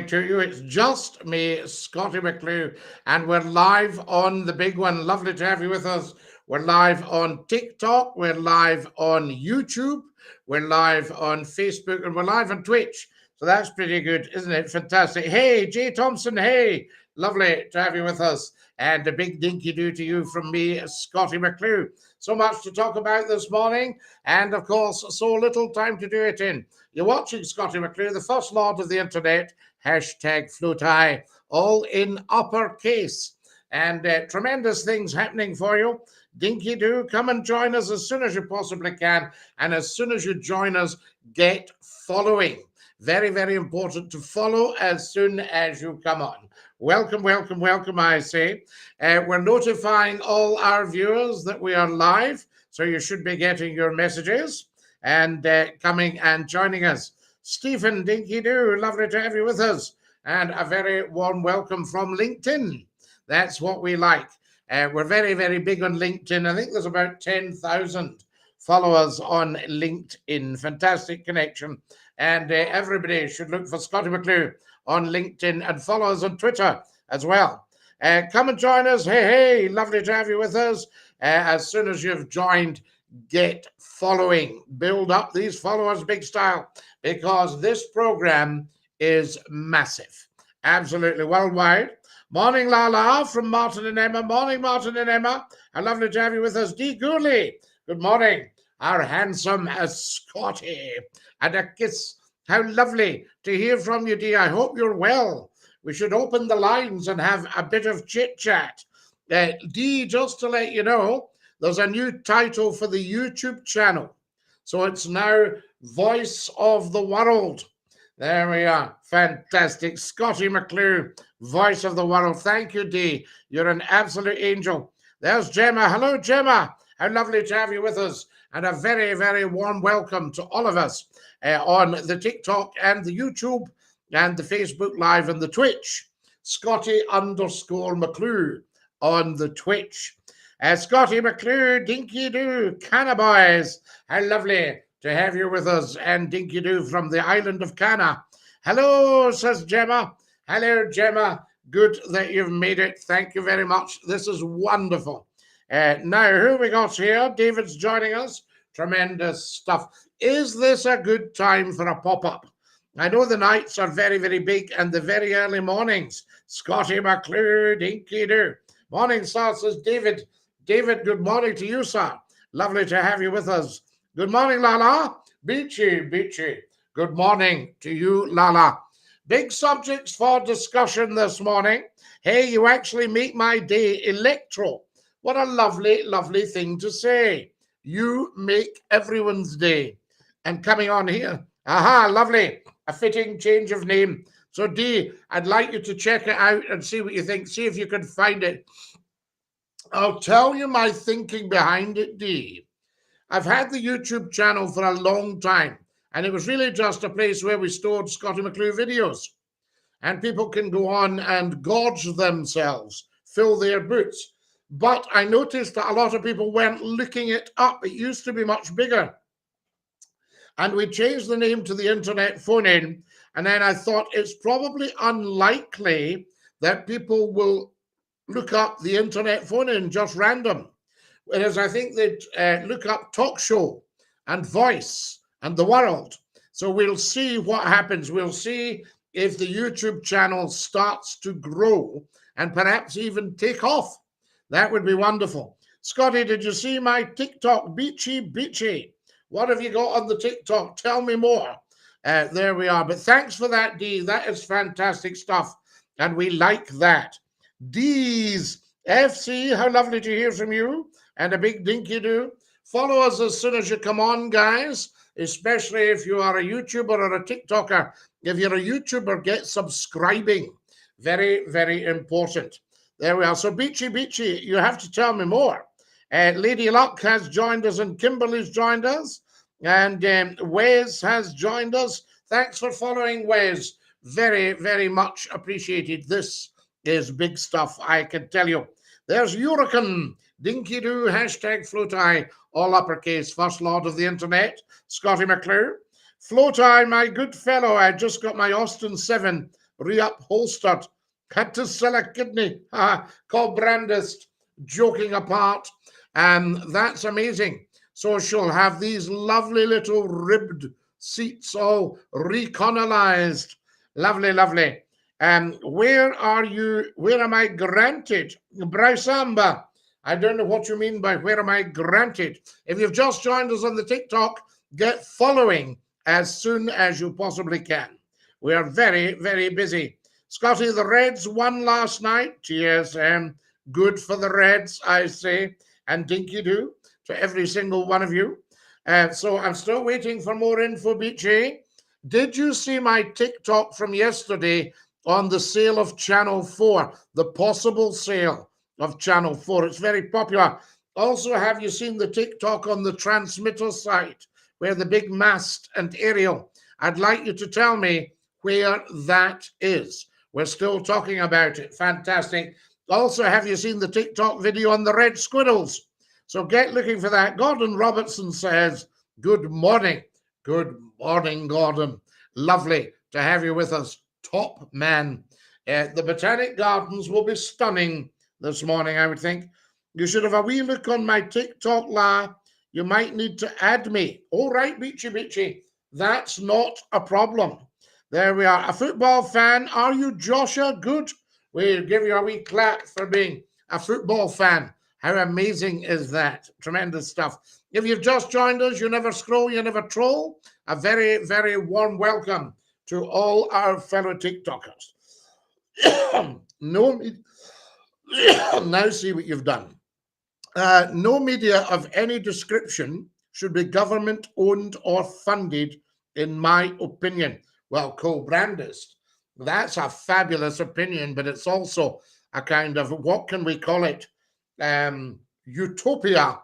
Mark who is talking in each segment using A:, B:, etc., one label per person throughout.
A: To you. It's just me, Scottie McClue, and we're live on the big one. Lovely to have you with us. We're live on TikTok, we're live on YouTube, we're live on Facebook, and we're live on Twitch. So that's pretty good, isn't it? Fantastic. Hey, Jay Thompson, hey, lovely to have you with us. And a big dinky do to you from me, Scottie McClue. So much to talk about this morning, and of course, so little time to do it in. You're watching Scottie McClue, the first lord of the internet, hashtag FloatHigh, all in uppercase. And tremendous things happening for you. DINKY-DOO, come and join us as soon as you possibly can. And as soon as you join us, get following. Very, very important to follow as soon as you come on. Welcome, welcome, welcome, I say. We're notifying all our viewers that we are live, so you should be getting your messages and coming and joining us. Stephen, DINKY-DOO, lovely to have you with us. And a very warm welcome from LinkedIn. That's what we like. We're very, very big on LinkedIn. I think there's about 10,000 followers on LinkedIn. Fantastic connection. And everybody should look for Scottie McClue on LinkedIn and follow us on Twitter as well. Come and join us. Hey, hey, lovely to have you with us. As soon as you've joined, get following. Build up these followers big style, because this program is massive. Absolutely worldwide. Morning, Lala, from Martin and Emma. Morning, Martin and Emma. How lovely to have you with us. Dee Gourley, good morning. Our handsome Scottie. And a kiss. How lovely to hear from you, Dee. I hope you're well. We should open the lines and have a bit of chit-chat. Dee, just to let you know, there's a new title for the YouTube channel. So it's now Voice of the World. There we are. Fantastic. Scottie McClue, Voice of the World. Thank you, Dee. You're an absolute angel. There's Gemma. Hello, Gemma. How lovely to have you with us. And a very, very warm welcome to all of us on the TikTok and the YouTube and the Facebook Live and the Twitch. Scottie_McClue on the Twitch. Scottie McClue, DINKY-DOO, Canna Boys. How lovely to have you with us. And DINKY-DOO from the island of Canna. Hello, says Gemma. Hello, Gemma. Good that you've made it. Thank you very much. This is wonderful. Now, who we got here? David's joining us. Tremendous stuff. Is this a good time for a pop-up? I know the nights are very, very big and the very early mornings. Scottie McClue, DINKY-DOO. Morning, sir, says David. David, good morning to you, sir. Lovely to have you with us. Good morning, Lala. Beachy, Beachy. Good morning to you, Lala. Big subjects for discussion this morning. Hey, you actually make my day electro. What a lovely, lovely thing to say. You make everyone's day. And coming on here, aha, lovely. A fitting change of name. So, Dee, I'd like you to check it out and see what you think. See if you can find it. I'll tell you my thinking behind it, Dee. I've had the YouTube channel for a long time, and it was really just a place where we stored Scottie McClue videos. And people can go on and gorge themselves, fill their boots. But I noticed that a lot of people weren't looking it up. It used to be much bigger. And we changed the name to the Internet Phone-In. And then I thought it's probably unlikely that people will look up the Internet Phone-In just random. Whereas I think they'd look up talk show and voice and the world. So we'll see what happens. We'll see if the YouTube channel starts to grow and perhaps even take off. That would be wonderful. Scottie, did you see my TikTok? Beachy, Beachy. What have you got on the TikTok? Tell me more. There we are. But thanks for that, Dee. That is fantastic stuff. And we like that. Dee's FC, how lovely to hear from you. And a big DINKY-DOO. Follow us as soon as you come on, guys, especially if you are a YouTuber or a TikToker. If you're a YouTuber, get subscribing. Very, very important. There we are. So, Beachy, Beachy, you have to tell me more. Lady Luck has joined us and Kimberly's joined us. And Wes has joined us. Thanks for following, Wes. Very, very much appreciated. This is big stuff, I can tell you. There's Hurricane. DINKY-DOO, hashtag FloatHigh, all uppercase, first lord of the internet, Scottie McClue. FloatHigh, my good fellow, I just got my Austin 7 reupholstered. Had to sell a kidney. Called Brandist, joking apart. That's amazing. So she'll have these lovely little ribbed seats all reconalized. Lovely, lovely. Where are you? Where am I granted? Braisamba. I don't know what you mean by where am I granted. If you've just joined us on the TikTok, get following as soon as you possibly can. We are very, very busy. Scottie, the Reds won last night. Yes, good for the Reds, I say. And Dinky-Doo to every single one of you. So I'm still waiting for more info, Beachy. Did you see my TikTok from yesterday on the sale of Channel 4, the possible sale of Channel 4? It's very popular. Also, have you seen the TikTok on the transmitter site where the big mast and aerial? I'd like you to tell me where that is. We're still talking about it. Fantastic. Also, have you seen the TikTok video on the red squirrels? So get looking for that. Gordon Robertson says, good morning. Good morning, Gordon. Lovely to have you with us. Top man. The Botanic Gardens will be stunning this morning, I would think. You should have a wee look on my TikTok, La. You might need to add me. All right, Beachy Beachy. That's not a problem. There we are. A football fan. Are you, Joshua? Good. We'll give you a wee clap for being a football fan. How amazing is that? Tremendous stuff. If you've just joined us, you never scroll, you never troll. A very, very warm welcome to all our fellow TikTokers. No, now see what you've done. No media of any description should be government owned or funded, in my opinion. Well, co-brandist, that's a fabulous opinion, but it's also a kind of, what can we call it? Utopia.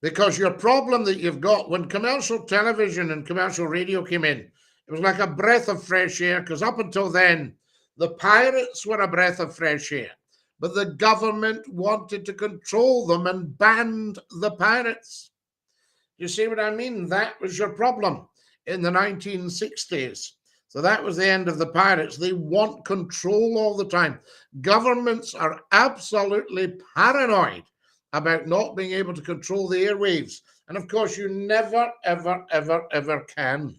A: Because your problem that you've got when commercial television and commercial radio came in, it was like a breath of fresh air, because up until then, the pirates were a breath of fresh air. But the government wanted to control them and banned the pirates. You see what I mean? That was your problem in the 1960s. So that was the end of the pirates. They want control all the time. Governments are absolutely paranoid about not being able to control the airwaves. And of course, you never, ever, ever, ever can.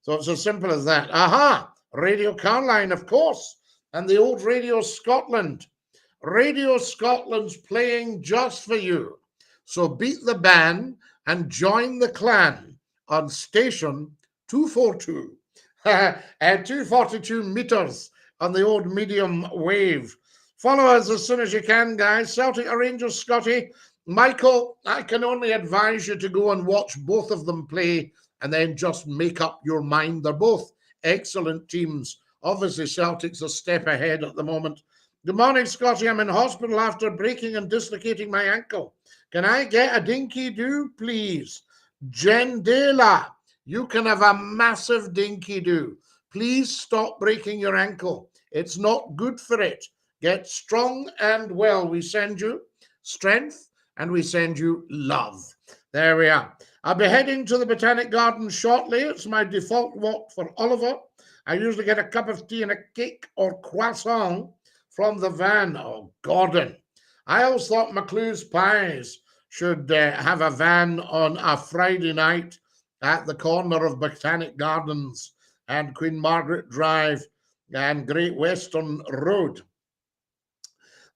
A: So it's as simple as that. Aha! Radio Carline, of course. And the old Radio Scotland. Radio Scotland's playing just for you. So beat the ban and join the clan on station 242. At 242 meters on the old medium wave. Follow us as soon as you can, guys. Celtic or Rangers, Scottie. Michael, I can only advise you to go and watch both of them play and then just make up your mind. They're both excellent teams. Obviously, Celtic's a step ahead at the moment. Good morning, Scottie. I'm in hospital after breaking and dislocating my ankle. Can I get a Dinky-Doo, please? Jendela. You can have a massive Dinky-Doo. Please stop breaking your ankle. It's not good for it. Get strong and well. We send you strength and we send you love. There we are. I'll be heading to the Botanic Gardens shortly. It's my default walk for Oliver. I usually get a cup of tea and a cake or croissant from the van. Oh, Gordon. I always thought McCLUE's Pies should have a van on a Friday night at the corner of Botanic Gardens and Queen Margaret Drive and Great Western Road.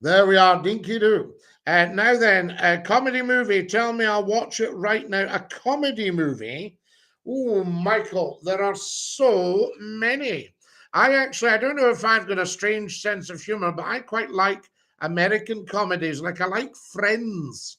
A: There we are, Dinky-Doo. Now then, a comedy movie. Tell me, I'll watch it right now. A comedy movie? Oh, Michael, there are so many. I don't know if I've got a strange sense of humor, but I quite like American comedies. Like I like Friends,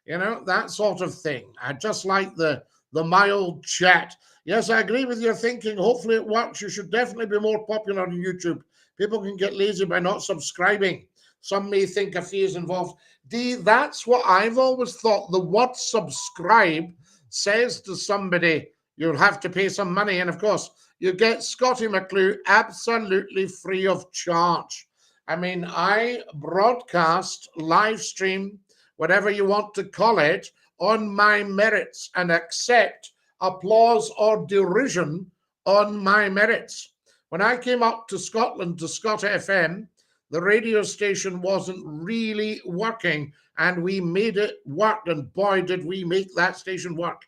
A: you know, that sort of thing. I just like the mild chat. Yes, I agree with your thinking. Hopefully it works. You should definitely be more popular on YouTube. People can get lazy by not subscribing. Some may think a fee is involved. That's what I've always thought. The word subscribe says to somebody, you'll have to pay some money. And of course, you get Scottie McClue absolutely free of charge. I mean, I broadcast, live stream, whatever you want to call it, on my merits and accept applause or derision on my merits. When I came up to Scotland to Scot FM, the radio station wasn't really working, and we made it work. And boy, did we make that station work.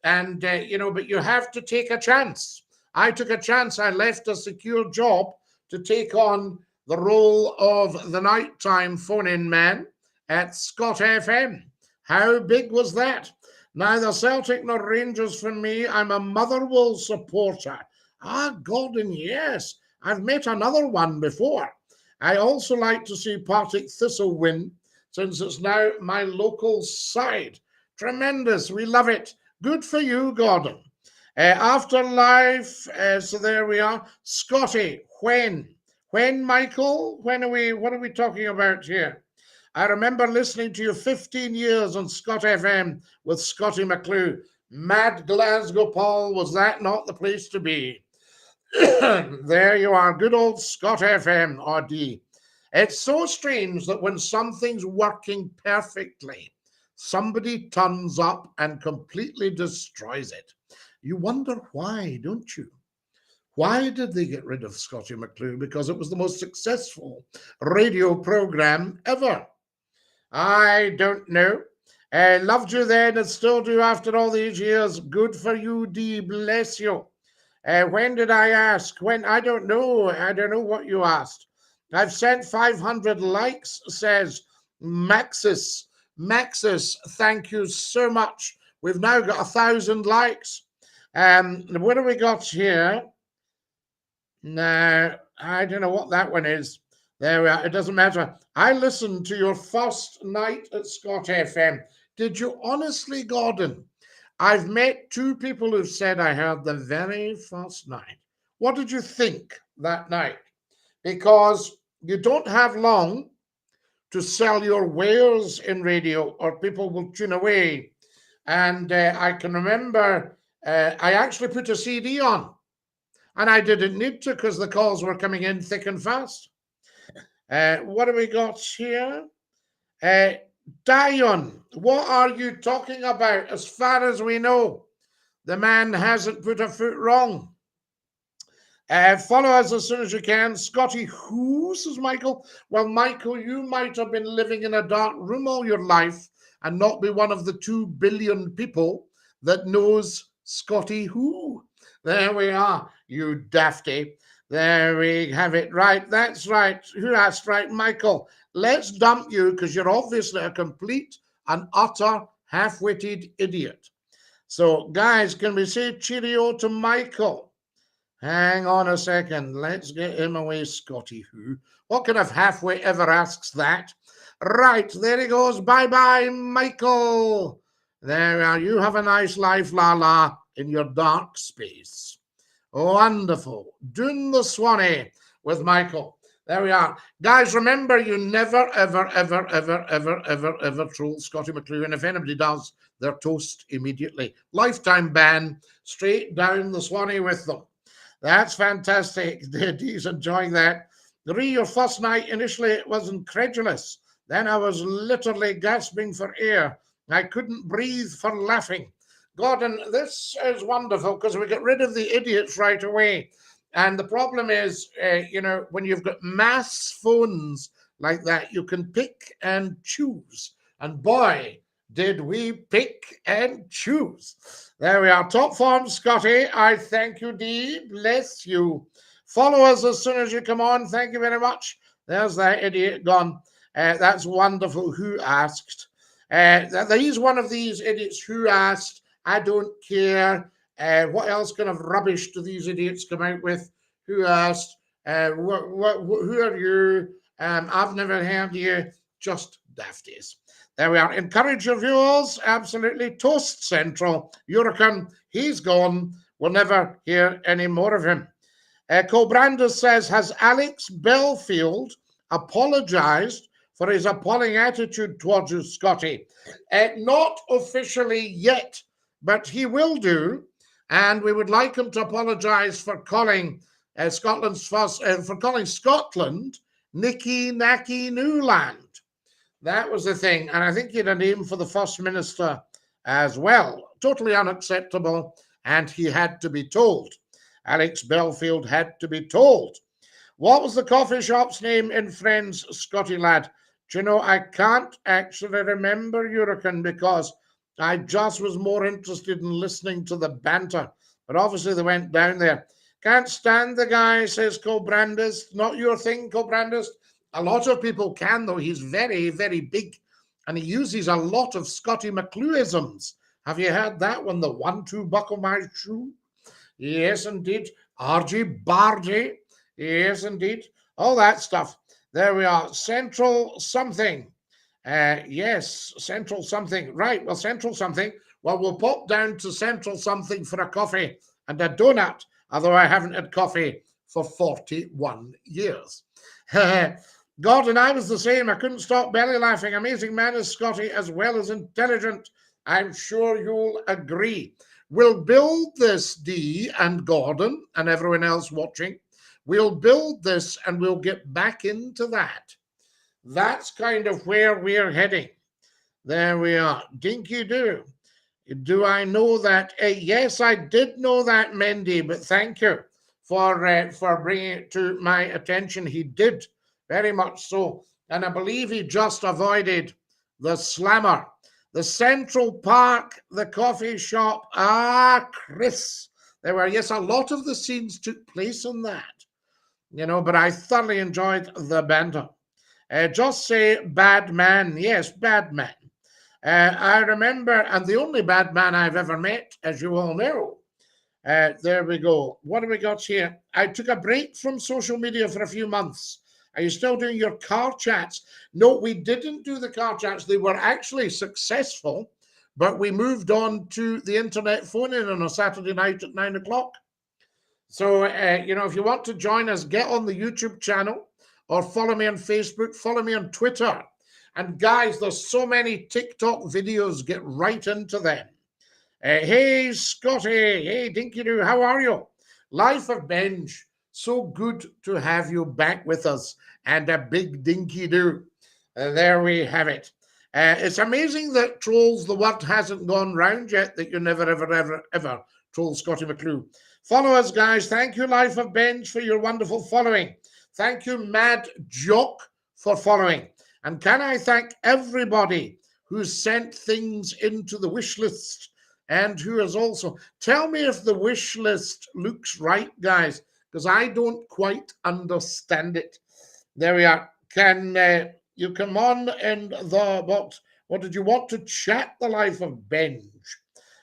A: And, but you have to take a chance. I took a chance. I left a secure job to take on the role of the nighttime phone-in man at Scot FM. How big was that? Neither Celtic nor Rangers for me. I'm a Motherwell supporter. Ah, Gordon, yes. I've met another one before. I also like to see Partick Thistle win, since it's now my local side. Tremendous. We love it. Good for you, Gordon. Afterlife. So there we are. Scottie, when? When, Michael? What are we talking about here? I remember listening to you 15 years on Scot FM with Scottie McCLUE. Mad Glasgow, Paul, was that not the place to be? There you are, good old Scot FM, RD. It's so strange that when something's working perfectly, somebody turns up and completely destroys it. You wonder why, don't you? Why did they get rid of Scottie McCLUE? Because it was the most successful radio program ever. I don't know. Loved you then and still do after all these years. Good for you, D. Bless you. When did I ask? When? I don't know. I don't know what you asked. I've sent 500 likes, says Maxis. Maxis, thank you so much. We've now got 1,000 likes. What do we got here? No, I don't know what that one is. There we are. It doesn't matter. I listened to your first night at Scot FM. Did you honestly, Gordon? I've met two people who've said I heard the very first night. What did you think that night? Because you don't have long to sell your wares in radio or people will tune away. And I can remember I actually put a CD on and I didn't need to because the calls were coming in thick and fast. What do we got here? Dion, what are you talking about? As far as we know, the man hasn't put a foot wrong. Follow us as soon as you can. Scottie, who, says Michael? Well, Michael, you might have been living in a dark room all your life and not be one of the 2 billion people that knows Scottie who. There we are, you dafty. There we have it. Right, that's right. Who asked? Right, Michael. Let's dump you because you're obviously a complete and utter half-witted idiot. So, guys, can we say cheerio to Michael? Hang on a second. Let's get him away, Scottie who. What kind of halfwit ever asks that? Right, there he goes. Bye-bye, Michael. There we are. You have a nice life, la-la, in your dark space. Wonderful. Doon the Swanee with Michael. There we are. Guys, remember, you never, ever, ever, ever, ever, ever, ever troll Scottie McCLUE. And if anybody does, they're toast immediately. Lifetime ban, straight down the Swanee with them. That's fantastic. He's enjoying that. Your first night, initially, it was incredulous. Then I was literally gasping for air. I couldn't breathe for laughing. Gordon, this is wonderful because we get rid of the idiots right away. And the problem is, when you've got mass phones like that, you can pick and choose. And boy, did we pick and choose. There we are. Top form, Scottie. I thank you, D. Bless you. Follow us as soon as you come on. Thank you very much. There's that idiot gone. That's wonderful. Who asked? He's one of these idiots who asked. I don't care. What else kind of rubbish do these idiots come out with? Who asked? Who are you? I've never heard you. Just dafties. There we are. Encourage your viewers. Absolutely. Toast Central. Hurricane. He's gone. We'll never hear any more of him. Cobrandus says, has Alex Belfield apologized for his appalling attitude towards you, Scottie? Not officially yet, but he will do. And we would like him to apologize for calling Scotland's first, for calling Scotland Nicky Nacky Newland. That was the thing. And I think he had a name for the First Minister as well. Totally unacceptable. And he had to be told. Alex Belfield had to be told. What was the coffee shop's name in Friends, Scotty lad? Do you know, I can't actually remember, Hurricane, because I just was more interested in listening to the banter. But obviously they went down there. Can't stand the guy, says Colbrandis. Not your thing, Colbrandis. A lot of people can, though. He's very, very big. And he uses a lot of Scottie McCLUEisms. Have you heard that one? The 1-2 buckle my shoe? Yes, indeed. RG Bargy. Yes, indeed. All that stuff. There we are. Central something. Yes, Central something. Right, well, Central something. Well, we'll pop down to Central something for a coffee and a donut, although I haven't had coffee for 41 years. Gordon, I was the same. I couldn't stop belly laughing. Amazing man is Scottie, as well as intelligent. I'm sure you'll agree. We'll build this, Dee and Gordon and everyone else watching. We'll build this and we'll get back into that. That's kind of where we're heading. There we are. Dinky-Doo. Do I know that? Yes, I did know that, Mendy, but thank you for bringing it to my attention. He did, very much so. And I believe he just avoided the slammer. The Central Park, the coffee shop. Ah, Chris. There were, yes, a lot of the scenes took place in that. You know, but I thoroughly enjoyed the banter. Just say bad man. Yes, bad man. I remember, and the only bad man I've ever met, as you all know. There we go. What have we got here? I took a break from social media for a few months. Are you still doing your car chats? No, we didn't do the car chats. They were actually successful, but we moved on to the internet phone-in on a Saturday night at 9 o'clock. So, you know, if you want to join us, get on the YouTube channel or follow me on Facebook, follow me on Twitter. And guys, there's so many TikTok videos, get right into them. Hey, Scottie. Hey, Dinky-Doo, how are you? Life of Benj. So good to have you back with us. And a big Dinky-Doo. There we have it. It's amazing that trolls, the word hasn't gone round yet, that you never, ever, ever, ever troll Scottie McClue. Follow us, guys. Thank you, Life of Benj, for your wonderful following. Thank you, Mad Jock, for following. And can I thank everybody who's sent things into the wish list and who has also... Tell me if the wish list looks right, guys, because I don't quite understand it. There we are. Can you come on in the box? What did you want to chat the Life of Benj?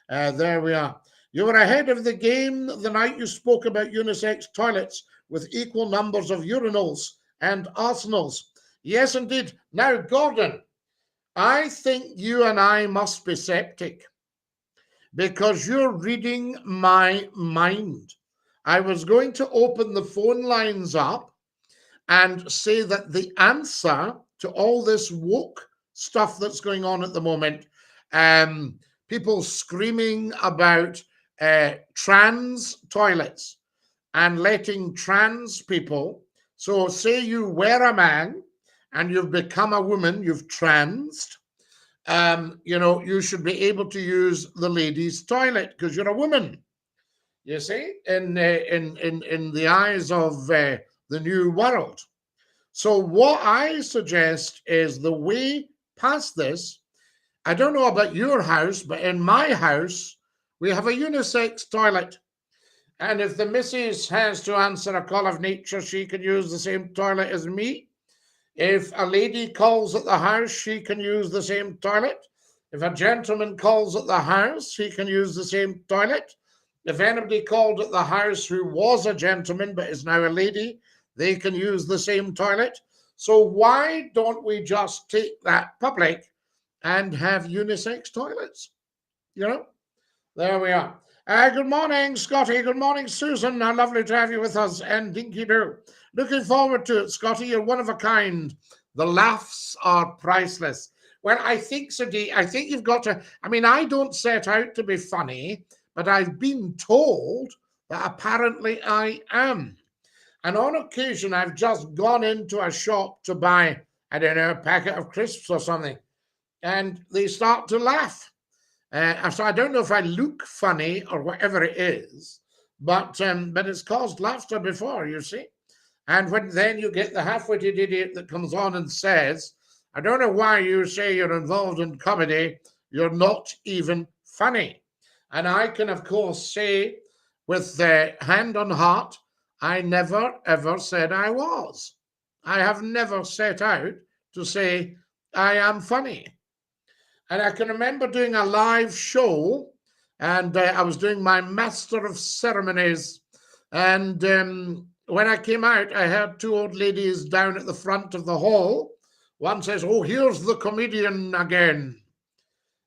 A: There we are. You were ahead of the game the night you spoke about unisex toilets with equal numbers of urinals and arsenals. Yes, indeed. Now, Gordon, I think you and I must be septic because you're reading my mind. I was going to open the phone lines up and say that the answer to all this woke stuff that's going on at the moment, people screaming about trans toilets and letting trans people, so say you were a man and you've become a woman, you've transed, you know, you should be able to use the ladies' toilet because you're a woman. You see, in the eyes of the new world. So what I suggest is the way past this. I don't know about your house, but in my house, we have a unisex toilet. And if the missus has to answer a call of nature, she can use the same toilet as me. If a lady calls at the house, she can use the same toilet. If a gentleman calls at the house, he can use the same toilet. If anybody called at the house who was a gentleman but is now a lady, they can use the same toilet. So why don't we just take that public and have unisex toilets? You know, there we are. Good morning, Scottie. Good morning, Susan. How lovely to have you with us. And Dinky-Doo. Looking forward to it, Scottie. You're one of a kind. The laughs are priceless. Well, I think, Sadie, I think you've got to... I mean, I don't set out to be funny, but I've been told that apparently I am. And on occasion, I've just gone into a shop to buy, I don't know, a packet of crisps or something, and they start to laugh. So I don't know if I look funny or whatever it is, but it's caused laughter before, you see. And when then you get the half-witted idiot that comes on and says, I don't know why you say you're involved in comedy, you're not even funny. And I can, of course, say with the hand on heart, I never ever said I was. I have never set out to say I am funny. And I can remember doing a live show, and I was doing my Master of Ceremonies. And when I came out, I heard two old ladies down at the front of the hall. One says, oh, here's the comedian again.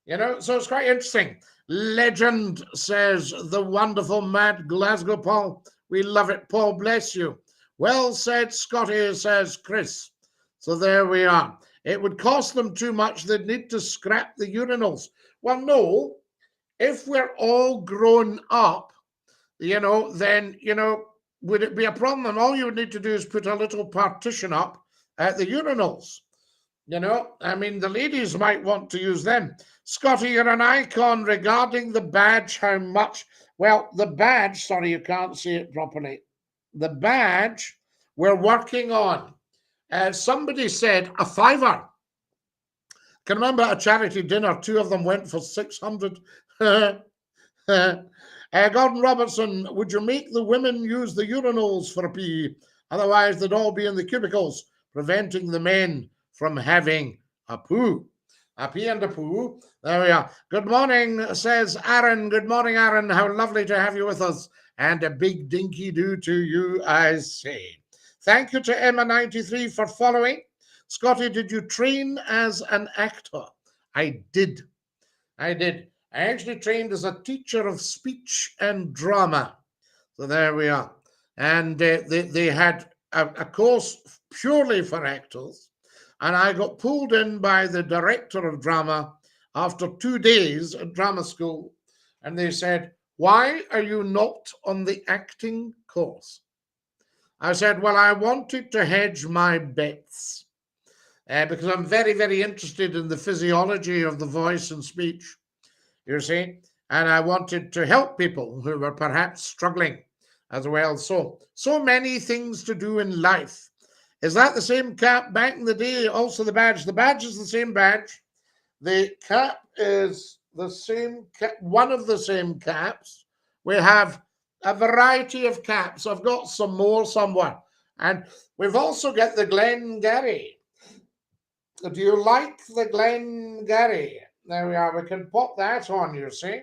A: You know, so it's quite interesting. Legend, says the wonderful Mad Glasgow Paul. We love it, Paul, bless you. Well said, Scottie, says Chris. So there we are. It would cost them too much. They'd need to scrap the urinals. Well, no, if we're all grown up, then, would it be a problem? And all you would need to do is put a little partition up at the urinals. I mean, the ladies might want to use them. Scottie, you're an icon regarding the badge. How much? Well, the badge, sorry, you can't see it properly. The badge we're working on. Somebody said a £5. Can remember a charity dinner, two of them went for 600. Gordon Robertson, would you make the women use the urinals for a pee? Otherwise, they'd all be in the cubicles, preventing the men from having a poo. A pee and a poo. There we are. Good morning, says Aaron. Good morning, Aaron. How lovely to have you with us. And a big dinky-do to you, I say. Thank you to Emma93 for following. Scottie, did you train as an actor? I did. I actually trained as a teacher of speech and drama. So there we are. And they had a course purely for actors. And I got pulled in by the director of drama after 2 days at drama school. And they said, why are you not on the acting course? I said, well, I wanted to hedge my bets because I'm very, very interested in the physiology of the voice and speech, you see, and I wanted to help people who were perhaps struggling as well. So many things to do in life. Is that the same cap back in the day? Also the badge. The badge is the same badge. The cap is the same cap, one of the same caps. We have a variety of caps. I've got some more somewhere. And we've also got the Glengarry. Do you like the Glengarry? There we are. We can pop that on, you see.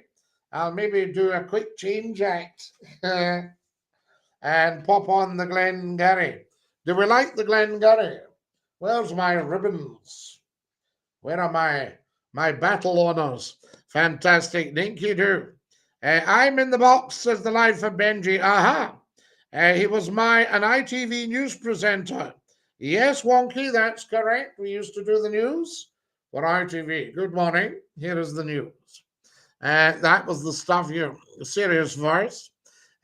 A: I'll maybe do a quick change act and pop on the Glengarry. Do we like the Glengarry? Where's my ribbons? Where are my battle honours? Fantastic. Dinky-Doo. I'm in the box, says the life of Benji. Aha. He was an ITV news presenter. Yes, Wonky, that's correct. We used to do the news for ITV. Good morning. Here is the news. That was the stuff here. Serious voice.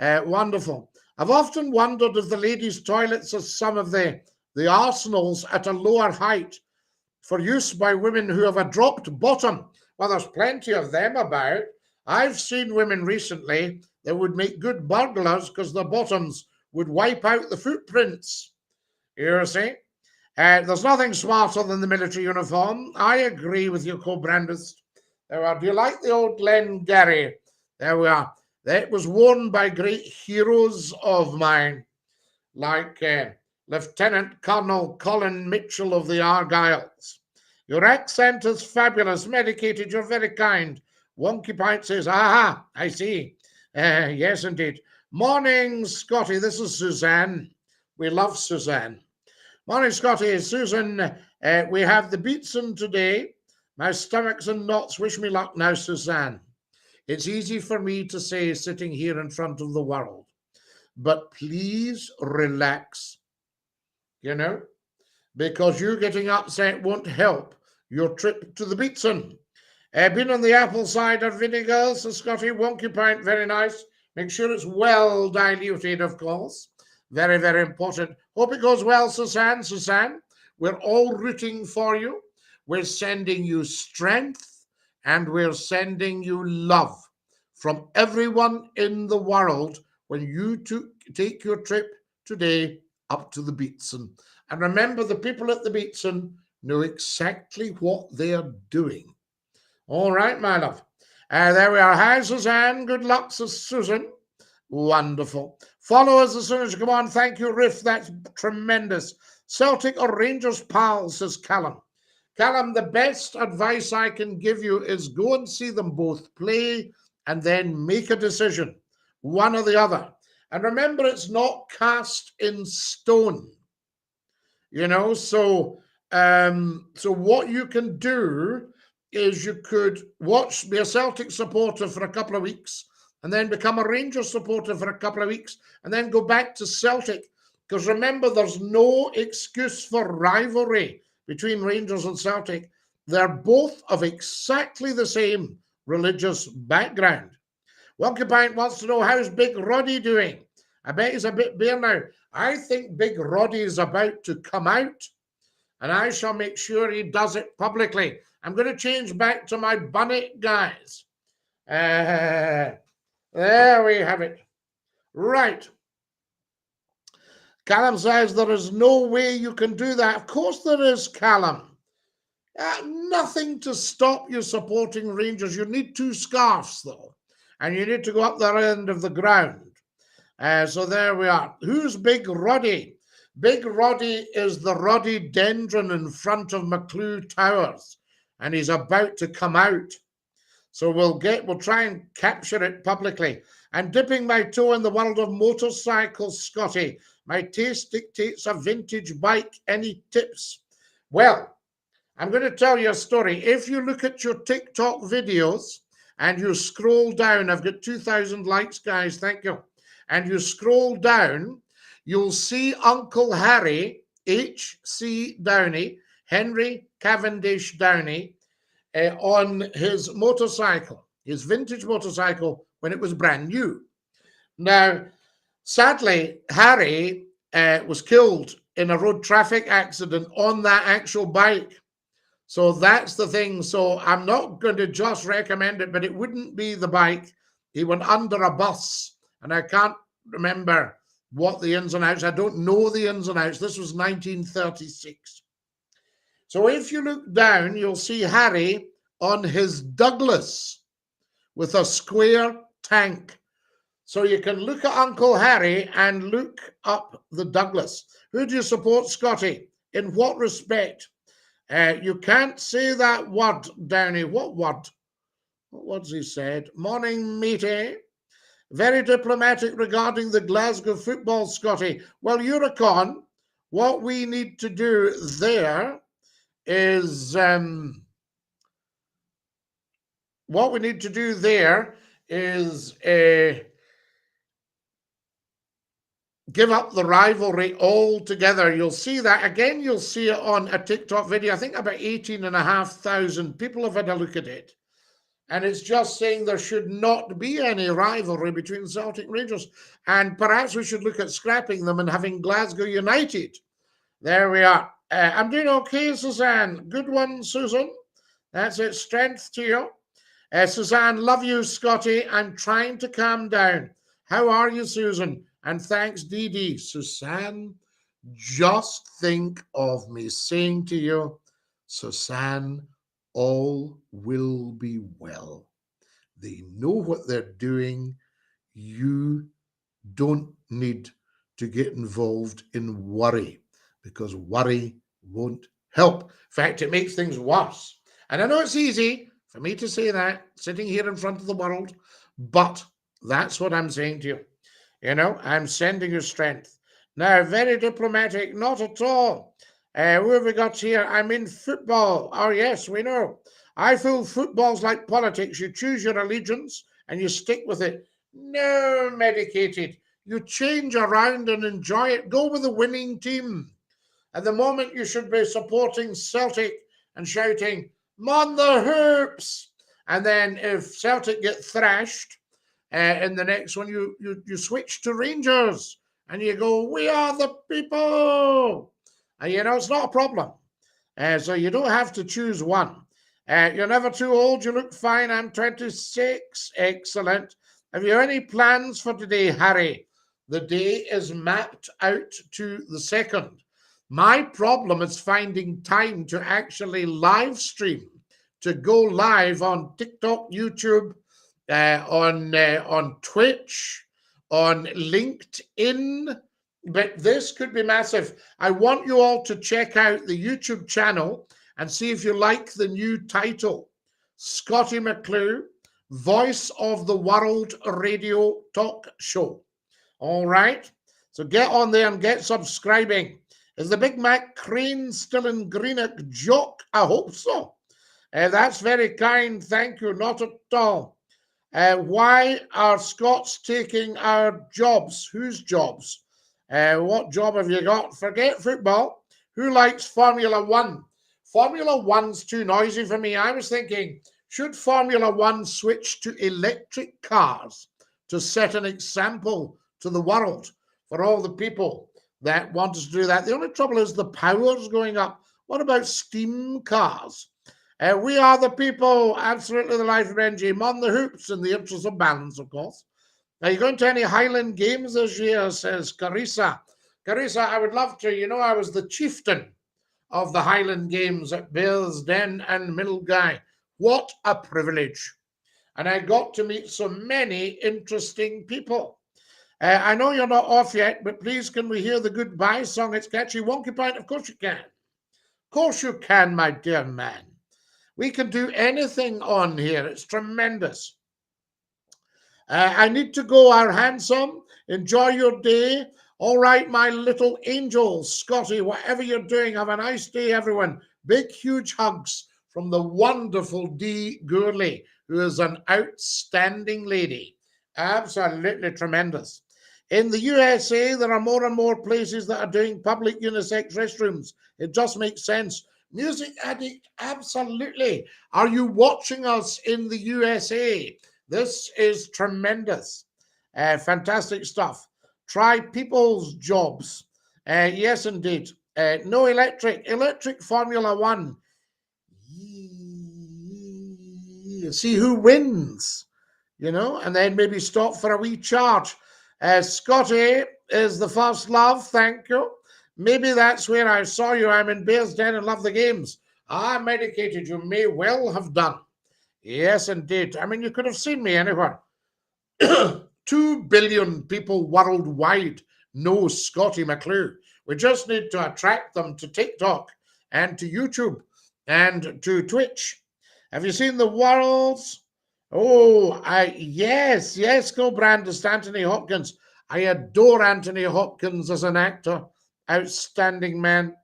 A: Wonderful. I've often wondered if the ladies' toilets are some of the arsenals at a lower height for use by women who have a dropped bottom. Well, there's plenty of them about. I've seen women recently that would make good burglars because their bottoms would wipe out the footprints. You see? There's nothing smarter than the military uniform. I agree with you, co-brandist. There we are. Do you like the old Glengarry? There we are. That was worn by great heroes of mine, like Lieutenant Colonel Colin Mitchell of the Argylls. Your accent is fabulous. Medicated, you're very kind. Wonky Pint says, aha, I see. Yes, indeed. Morning, Scottie. This is Suzanne. We love Suzanne. Morning, Scottie. Susan, we have the Beatson today. My stomach's in knots. Wish me luck now, Suzanne. It's easy for me to say sitting here in front of the world. But please relax, because you getting upset won't help your trip to the Beatson. Been on the apple cider vinegar, so Scottie. Wonky Pint, very nice. Make sure it's well diluted, of course. Very, very important. Hope it goes well, Suzanne. Suzanne, we're all rooting for you. We're sending you strength and we're sending you love from everyone in the world when you take your trip today up to the Beatson. And remember, the people at the Beatson know exactly what they're doing. All right, my love. There we are. Hi, Suzanne. Good luck, Susan. Wonderful. Follow us as soon as you come on. Thank you, Riff. That's tremendous. Celtic or Rangers pal, says Callum. Callum, the best advice I can give you is go and see them both play and then make a decision, one or the other. And remember, it's not cast in stone. So what you can do is you could be a Celtic supporter for a couple of weeks and then become a Rangers supporter for a couple of weeks and then go back to Celtic. Because remember, there's no excuse for rivalry between Rangers and Celtic. They're both of exactly the same religious background. Wonky Pint wants to know, how's Big Roddy doing? I bet he's a bit bare now. I think Big Roddy is about to come out, and I shall make sure he does it publicly. I'm going to change back to my bonnet, guys. There we have it. Right. Callum says there is no way you can do that. Of course there is, Callum. Nothing to stop you supporting Rangers. You need 2 scarves, though, and you need to go up the end of the ground. So there we are. Who's Big Roddy? Big Roddy is the rhododendron in front of McCLUE Towers, and he's about to come out. So we'll try and capture it publicly. I'm dipping my toe in the world of motorcycles, Scottie. My taste dictates a vintage bike. Any tips? Well, I'm going to tell you a story. If you look at your TikTok videos and you scroll down, I've got 2,000 likes, guys. Thank you. And you scroll down, you'll see Uncle Harry, H.C. Downey, Henry Cavendish Downey, on his motorcycle, his vintage motorcycle, when it was brand new. Now, sadly, Harry was killed in a road traffic accident on that actual bike. So that's the thing. So I'm not going to just recommend it, but it wouldn't be the bike. He went under a bus. And I can't remember what the ins and outs. I don't know the ins and outs. This was 1936. So if you look down, you'll see Harry on his Douglas with a square tank. So you can look at Uncle Harry and look up the Douglas. Who do you support, Scottie? In what respect? You can't say that word, Downey. What word? What words he said? Morning, matey. Very diplomatic regarding the Glasgow football, Scottie. Well, Eurocon, what we need to do there is give up the rivalry altogether. You'll see that again. You'll see it on a TikTok video. I think about 18,500 people have had a look at it. And it's just saying there should not be any rivalry between Celtic and Rangers. And perhaps we should look at scrapping them and having Glasgow United. There we are. I'm doing okay, Suzanne. Good one, Susan. That's it. Strength to you. Suzanne, love you, Scottie. I'm trying to calm down. How are you, Susan? And thanks, Dee Dee. Suzanne, just think of me saying to you, Suzanne, all will be well. They know what they're doing. You don't need to get involved in worry, because worry won't help. In fact, it makes things worse. And I know it's easy for me to say that, sitting here in front of the world, but that's what I'm saying to you. I'm sending you strength. Now, very diplomatic, not at all. Who have we got here? I'm in football. Oh, yes, we know. I feel football's like politics. You choose your allegiance and you stick with it. No, medicated. You change around and enjoy it. Go with the winning team. At the moment, you should be supporting Celtic and shouting, "Mon the hoops!" And then if Celtic get thrashed in the next one, you switch to Rangers and you go, "We are the people." It's not a problem. So you don't have to choose one. You're never too old. You look fine. I'm 26. Excellent. Have you any plans for today, Harry? The day is mapped out to the second. My problem is finding time to actually live stream, to go live on TikTok, YouTube, on Twitch, on LinkedIn. But this could be massive. I want you all to check out the YouTube channel and see if you like the new title. Scottie McClue, Voice of the World Radio Talk Show. All right. So get on there and get subscribing. Is the Big Mac Crane still in Greenock? Joke? I hope so. That's very kind. Thank you. Not at all. Why are Scots taking our jobs? Whose jobs? What job have you got? Forget football. Who likes Formula One? Formula One's too noisy for me. I was thinking, should Formula One switch to electric cars to set an example to the world for all the people that want us to do that? The only trouble is the power's going up. What about steam cars? We are the people, absolutely the life of NG, on the hoops in the interest of balance, of course. Are you going to any Highland Games this year, says Carissa. Carissa, I would love to. You know, I was the chieftain of the Highland Games at Bearsden and Milngavie. What a privilege. And I got to meet so many interesting people. I know you're not off yet, but please can we hear the goodbye song? It's catchy. Wonky Pint, of course you can. Of course you can, my dear man. We can do anything on here. It's tremendous. I need to go, our handsome. Enjoy your day. All right, my little angels, Scottie, whatever you're doing, have a nice day, everyone. Big, huge hugs from the wonderful Dee Gourley, who is an outstanding lady. Absolutely tremendous. In the USA, there are more and more places that are doing public unisex restrooms. It just makes sense. Music Addict, absolutely. Are you watching us in the USA? This is tremendous. Fantastic stuff. Try people's jobs. Yes, indeed. No electric. Electric Formula One. See who wins, you know, and then maybe stop for a wee charge. Scottie is the first love. Thank you. Maybe that's where I saw you. I'm in Bearsden and love the games. I medicated. You may well have done. Yes, indeed. I mean, you could have seen me anywhere. 2 billion people worldwide know Scottie McClue. We just need to attract them to TikTok and to YouTube and to Twitch. Have you seen the world's? Oh, yes, go Brandis, Anthony Hopkins. I adore Anthony Hopkins as an actor. Outstanding man.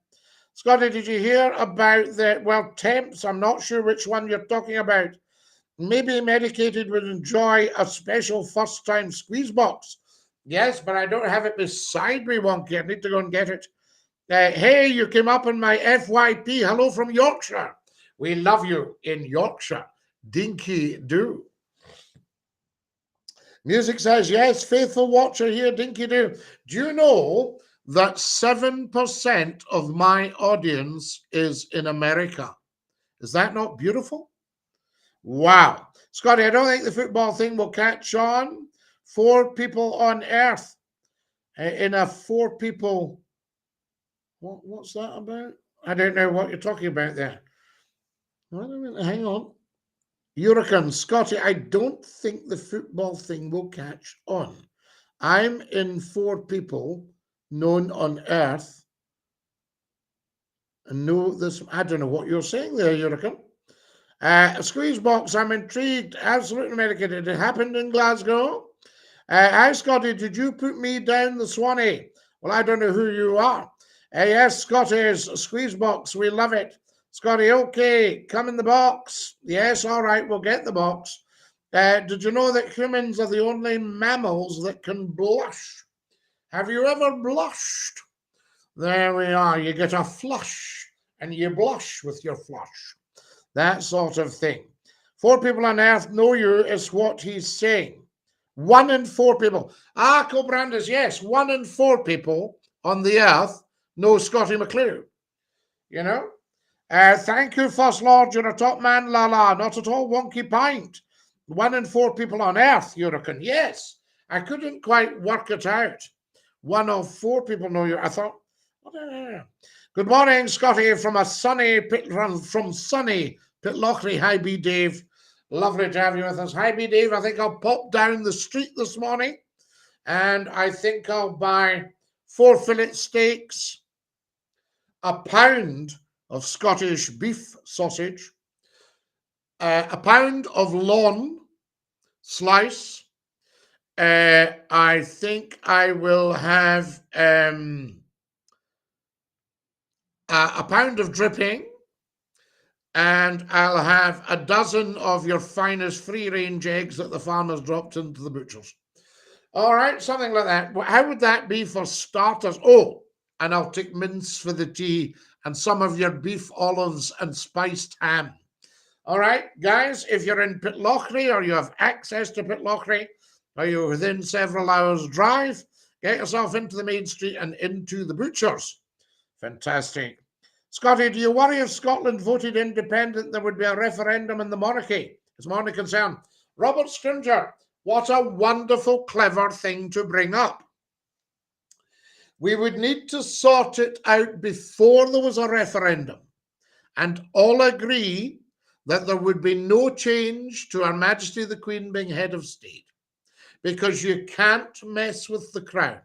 A: Scottie, did you hear about the, well, temps? I'm not sure which one you're talking about. Maybe Medicated would enjoy a special first-time squeeze box. Yes, but I don't have it beside me, Wonky. I need to go and get it. Hey, you came up in my FYP. Hello from Yorkshire. We love you in Yorkshire. Dinky-Doo. Music says, yes, faithful watcher here, Dinky-Doo. Do you know that 7% of my audience is in America? Is that not beautiful? Wow. Scottie, I don't think the football thing will catch on. 4 people on Earth in a 4 people. What's that about? I don't know what you're talking about there. Wait a minute, hang on. Hurricane, Scottie, I don't think the football thing will catch on. I'm in 4 people known on Earth and know this. I don't know what you're saying there, Hurricane. Squeeze box, I'm intrigued. Absolutely medicated. It happened in Glasgow. Hi, Scottie, did you put me down the Swanee? Well, I don't know who you are. Yes, Scotty's squeeze box. We love it. Scottie, okay, come in the box. Yes, all right, we'll get the box. Did you know that humans are the only mammals that can blush? Have you ever blushed? There we are. You get a flush and you blush with your flush. That sort of thing. 4 people on Earth know you is what he's saying. 1 in 4 people. Cobrandis, yes, 1 in 4 people on the Earth know Scottie McClue. You know? Thank you, First Lord. You're a top man, la la. Not at all, Wonky Pint. 1 in 4 people on Earth, you reckon? Yes. I couldn't quite work it out. 1 of 4 people know you. I thought, good morning, Scottie, from a sunny from sunny Pitlochry. Hi, B. Dave. Lovely to have you with us. Hi, B. Dave. I think I'll pop down the street this morning, and I think I'll buy 4 fillet steaks, a pound of Scottish beef sausage, a pound of lawn slice. I think I will have a pound of dripping, and I'll have a dozen of your finest free-range eggs that the farmers dropped into the butchers. All right, something like that. How would that be for starters? Oh, and I'll take mince for the tea and some of your beef olives and spiced ham. All right, guys, if you're in Pitlochry or you have access to Pitlochry, or you're within several hours' drive, get yourself into the main street and into the butchers. Fantastic. Scottie, do you worry if Scotland voted independent there would be a referendum in the monarchy? It's my only concern. Robert Scrimger, what a wonderful, clever thing to bring up. We would need to sort it out before there was a referendum and all agree that there would be no change to Her Majesty the Queen being head of state, because you can't mess with the crown,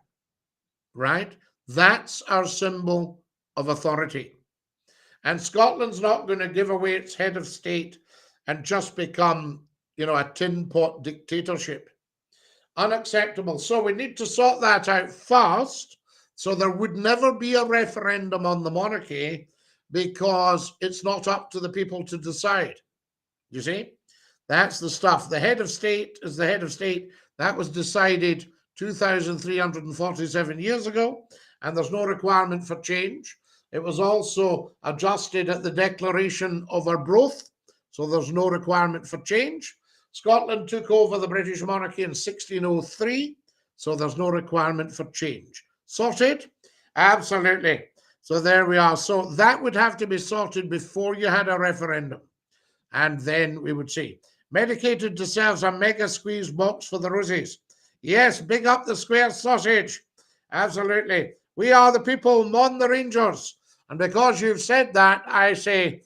A: right? That's our symbol of authority. And Scotland's not going to give away its head of state and just become, a tin pot dictatorship. Unacceptable. So we need to sort that out fast, so there would never be a referendum on the monarchy, because it's not up to the people to decide. You see? That's the stuff. The head of state is the head of state. That was decided 2,347 years ago, and there's no requirement for change. It was also adjusted at the Declaration of Arbroath, so there's no requirement for change. Scotland took over the British monarchy in 1603, so there's no requirement for change. Sorted? Absolutely. So there we are. So that would have to be sorted before you had a referendum. And then we would see. Medicated deserves a mega squeeze box for the Rosies. Yes, big up the square sausage. Absolutely. We are the people, mon the Rangers. And because you've said that, I say,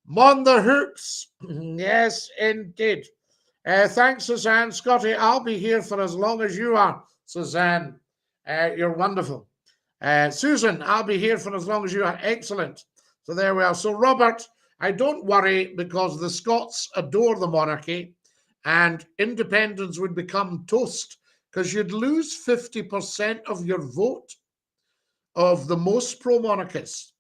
A: mon the Hoops. Yes, indeed. Thanks, Suzanne. Scottie, I'll be here for as long as you are, Suzanne. You're wonderful. Susan, I'll be here for as long as you are. Excellent. So there we are. So, Robert, I don't worry, because the Scots adore the monarchy, and independence would become toast, because you'd lose 50% of your vote of the most pro-monarchists.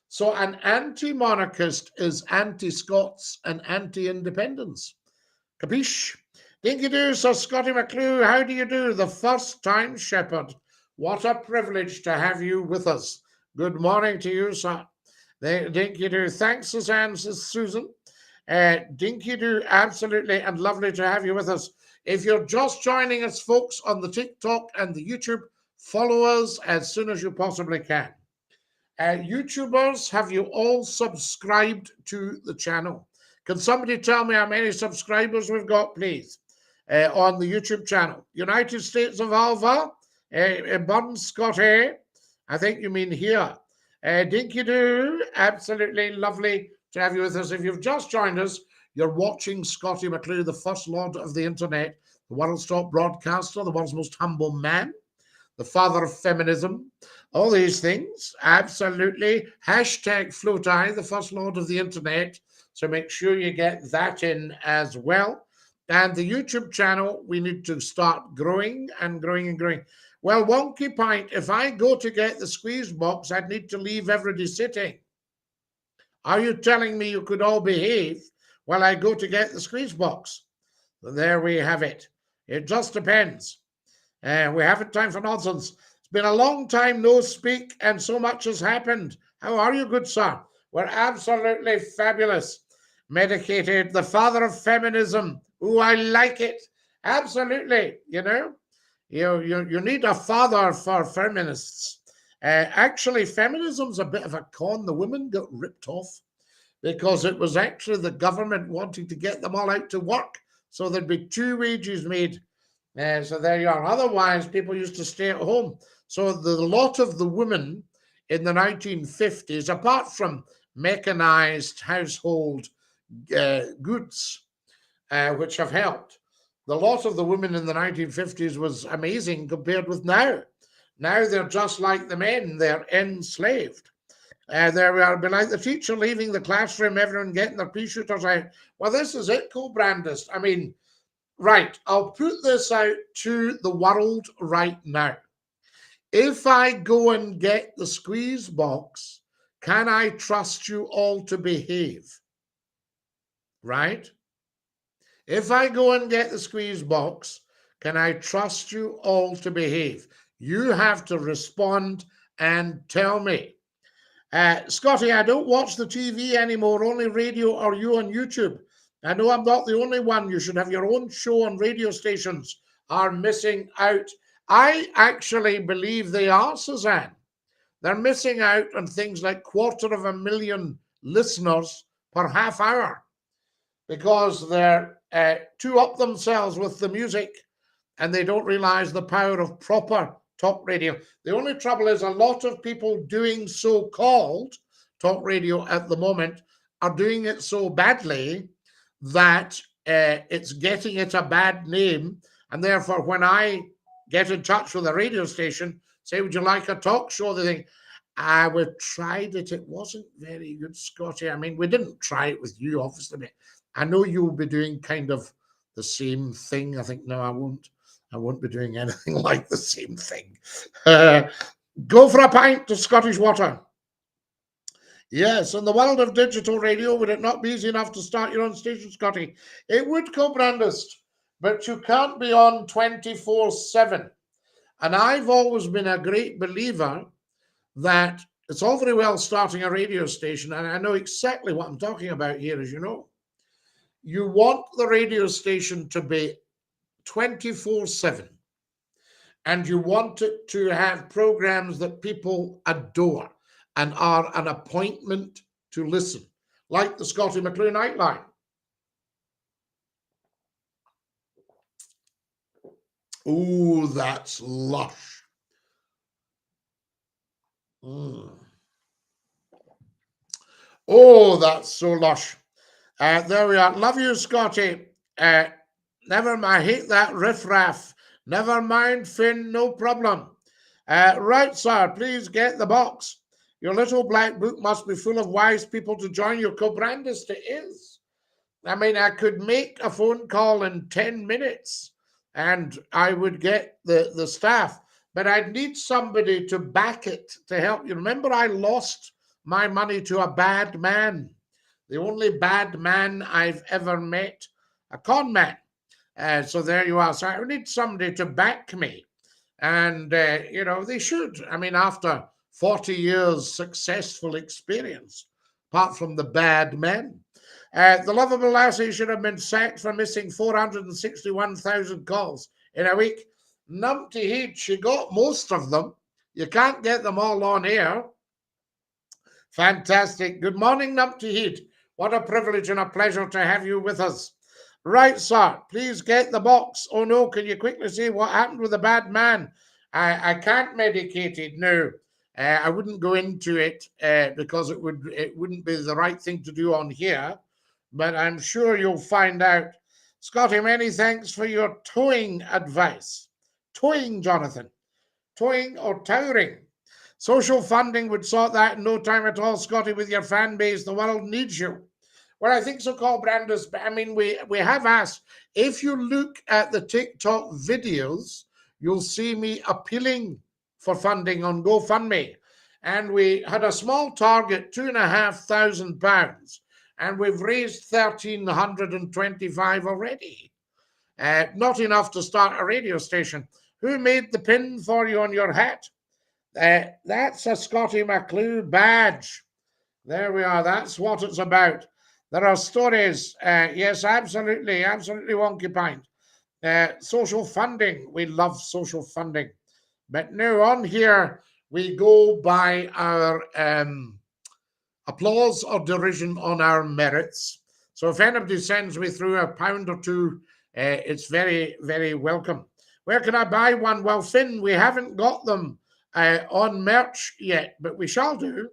A: So an anti-monarchist is anti-Scots and anti-independence. Capiche? DINKY-DOO, Sir Scottie McCLUE, how do you do? The first time shepherd. What a privilege to have you with us. Good morning to you, sir. DINKY-DOO. Thanks, Suzanne, says Susan. DINKY-DOO, absolutely, and lovely to have you with us. If you're just joining us, folks, on the TikTok and the YouTube, follow us as soon as you possibly can. YouTubers, have you all subscribed to the channel? Can somebody tell me how many subscribers we've got, please, on the YouTube channel? United States of Alva, Burn Scottie, I think you mean here. DINKY-DOO, absolutely lovely to have you with us. If you've just joined us, you're watching Scottie McCLUE, the First Lord of the Internet, the world's top broadcaster, the world's most humble man, the father of feminism, all these things. Absolutely. Hashtag Floatai, the First Lord of the Internet. So make sure you get that in as well. And the YouTube channel, we need to start growing and growing and growing. Well, Wonky Pint, if I go to get the squeeze box, I'd need to leave everybody sitting. Are you telling me you could all behave while I go to get the squeeze box? So there we have it. It just depends. We haven't time for nonsense. It's been a long time no speak, and so much has happened. How are you, good sir? We're absolutely fabulous. Medicated, the father of feminism. Ooh, I like it. Absolutely. You need a father for feminists. Actually, feminism's a bit of a con. The women got ripped off because it was actually the government wanting to get them all out to work So there'd be two wages made. So there you are. Otherwise, people used to stay at home. So the lot of the women in the 1950s, apart from mechanized household goods, which have helped, the lot of the women in the 1950s was amazing compared with now. Now they're just like the men, they're enslaved. There we are, be like the teacher leaving the classroom, everyone getting their pea shooters out. Well, this is it, co-brandist. I mean, right, I'll put this out to the world right now. If I go and get the squeeze box, can I trust you all to behave? Right? If I go and get the squeeze box, can I trust you all to behave? You have to respond and tell me. Scottie, I don't watch the TV anymore, only radio or you on YouTube. I know I'm not the only one. You should have your own show on radio stations. Are missing out. I actually believe they are, Suzanne. They're missing out on things like 250,000 listeners per half hour because they're too up themselves with the music and they don't realize the power of proper talk radio. The only trouble is a lot of people doing so-called talk radio at the moment are doing it so badly that it's getting it a bad name. And therefore, when I get in touch with a radio station, say, would you like a talk show? They think, we tried it. It wasn't very good, Scottie. I mean, we didn't try it with you, obviously. I know you'll be doing kind of the same thing. I think, no, I won't. I won't be doing anything like the same thing. Go for a pint of Scottish water. Yes, in the world of digital radio, would it not be easy enough to start your own station, Scottie? It would, co-brandist, but you can't be on 24/7. And I've always been a great believer that it's all very well starting a radio station, and I know exactly what I'm talking about here, as you know. You want the radio station to be 24/7, and you want it to have programs that people adore and are an appointment to listen, like the Scottie McCLUE Nightline. Oh, that's lush. Oh, that's so lush. There we are. Love you, Scottie. Never mind. I hate that riffraff. Never mind, Finn. No problem. Right, sir. Please get the box. Your little black book must be full of wise people to join your co-brandist. It is. I mean, I could make a phone call in 10 minutes and I would get the staff, but I'd need somebody to back it to help you. Remember, I lost my money to a bad man, the only bad man I've ever met, a con man. So there you are. So I need somebody to back me. And, you know, they should. I mean, after 40 years successful experience, apart from the bad men. The lovable lassie should have been sacked for missing 461,000 calls in a week. Numpty heed, she got most of them. You can't get them all on air. Fantastic. Good morning, Numpty heed. What a privilege and a pleasure to have you with us. Right, sir, please get the box. Oh, no, can you quickly say what happened with the bad man? I can't medicate it, no. I wouldn't go into it because it wouldn't be the right thing to do on here, but I'm sure you'll find out. Scottie, many thanks for your towing advice. Towing, Jonathan. Towing or towering. Social funding would sort that in no time at all, Scottie, with your fan base. The world needs you. Well, I think so, called Brandis. I mean, we have asked. If you look at the TikTok videos, you'll see me appealing for funding on GoFundMe. And we had a small target, £2,500, and we've raised 1,325 already. Not enough to start a radio station. Who made the pin for you on your hat? That's a Scottie McCLUE badge. There we are. That's what it's about. There are stories. Yes, absolutely. Absolutely, Wonky Pint. Social funding. We love social funding. But now on here, we go by our applause or derision on our merits. So if anybody sends me through £1 or £2 It's very, very welcome. Where can I buy one? Well, Finn, we haven't got them on merch yet, but we shall do.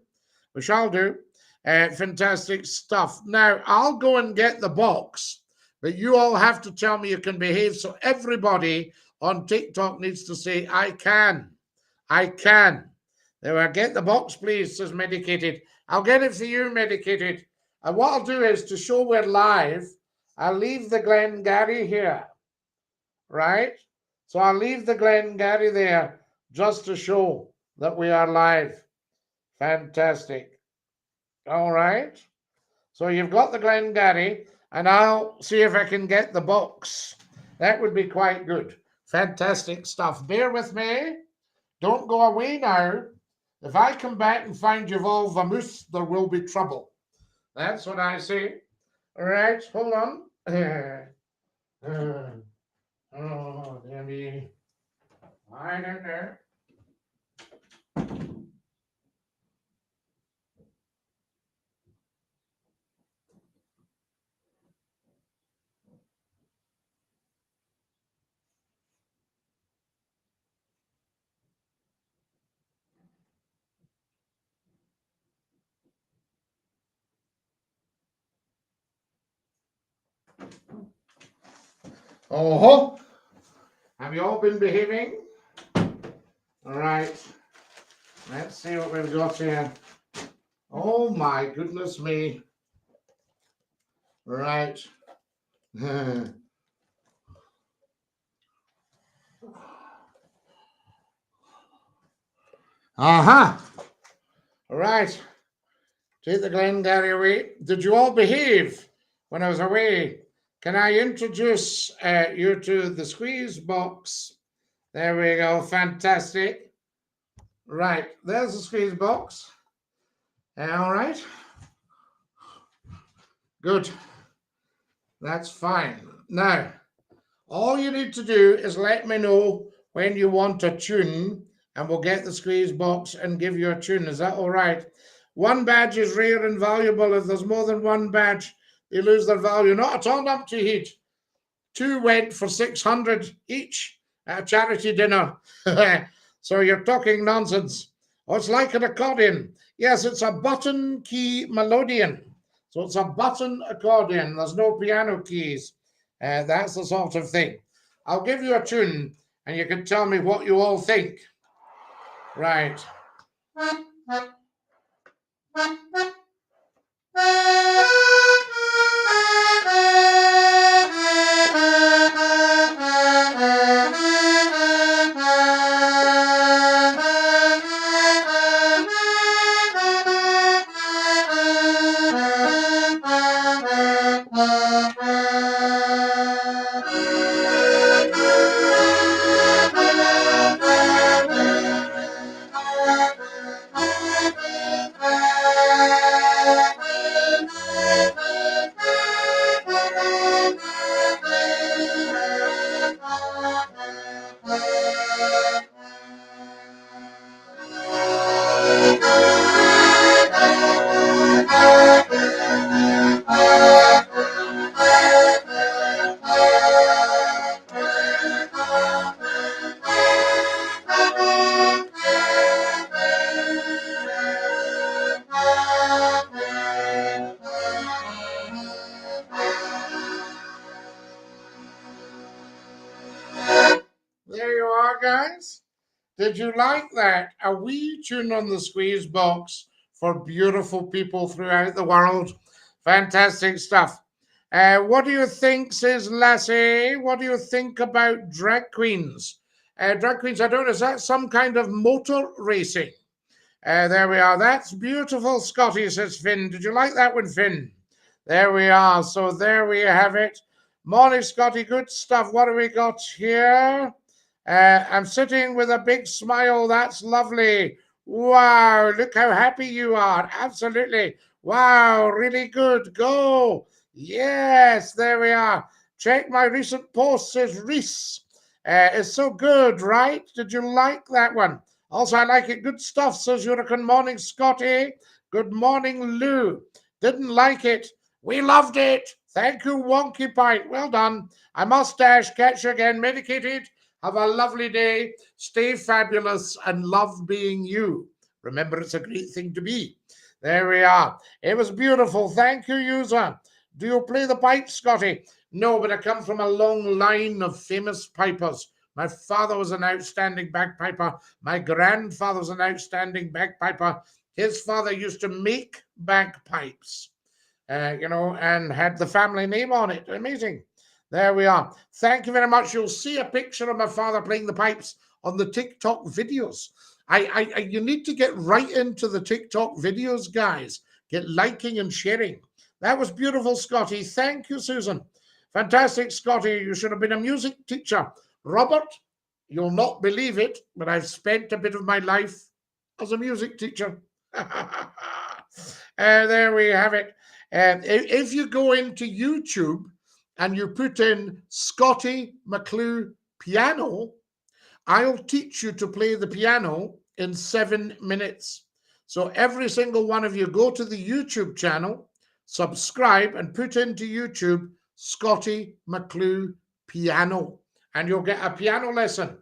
A: We shall do. Fantastic stuff. Now, I'll go and get the box, but you all have to tell me you can behave. So everybody on TikTok needs to say, I can. I can. There, I get the box, please, says Medicated. I'll get it for you, Medicated. And what I'll do is to show we're live, I'll leave the Glengarry here, right? So I'll leave the Glengarry there just to show that we are live. Fantastic. All right. So you've got the Glengarry, and I'll see if I can get the box. That would be quite good. Fantastic stuff. Bear with me. Don't go away now. If I come back and find you've all vamoose, there will be trouble. That's what I say. All right, hold on. Oh, dear me. I don't know. Oh, have you all been behaving? All right. Let's see what we've got here. Oh my goodness me. Right. Aha. All right. Take the Glengarry away. Did you all behave when I was away? Can I introduce you to the squeeze box? There we go. Fantastic. Right. There's the squeeze box. All right. Good. That's fine. Now, all you need to do is let me know when you want a tune, and we'll get the squeeze box and give you a tune. Is that all right? One badge is rare and valuable. If there's more than one badge, they lose their value. Not at all up to heat. 2 went for 600 each at a charity dinner. So you're talking nonsense. Oh, it's like an accordion. Yes, it's a button key melodeon. So it's a button accordion. There's no piano keys. That's the sort of thing. I'll give you a tune and you can tell me what you all think. Right. There you are, guys. Did you like that? A wee tune on the squeeze box for beautiful people throughout the world. Fantastic stuff. What do you think, says Lassie? What do you think about drag queens? Drag queens, I don't know, is that some kind of motor racing? There we are. That's beautiful, Scottie, says Finn. Did you like that one, Finn? There we are. So there we have it. Morning, Scottie. Good stuff. What do we got here? I'm sitting with a big smile. That's lovely. Wow, look how happy you are. Absolutely. Wow, really good. Go. Yes, there we are. Check my recent post, says Reese. It's so good, right? Did you like that one? Also, I like it. Good stuff, says Hurricane. Morning, Scottie. Good morning, Lou. Didn't like it. We loved it. Thank you, Wonky Pint. Well done. I must dash. Catch you again. Medicated. Have a lovely day. Stay fabulous and love being you. Remember, it's a great thing to be. There we are. It was beautiful. Thank you, user. Do you play the pipe, Scotty? No, but I come from a long line of famous pipers. My father was an outstanding bagpiper. My grandfather was an outstanding bagpiper. His father used to make bagpipes, and had the family name on it. Amazing. There we are. Thank you very much. You'll see a picture of my father playing the pipes on the TikTok videos. You need to get right into the TikTok videos, guys. Get liking and sharing. That was beautiful, Scotty. Thank you, Susan. Fantastic, Scotty. You should have been a music teacher. Robert, you'll not believe it, but I've spent a bit of my life as a music teacher. There we have it. If you go into YouTube and you put in Scottie McCLUE piano, I'll teach you to play the piano in 7 minutes. So every single one of you, go to the YouTube channel, subscribe, and put into YouTube Scottie McCLUE piano, and you'll get a piano lesson.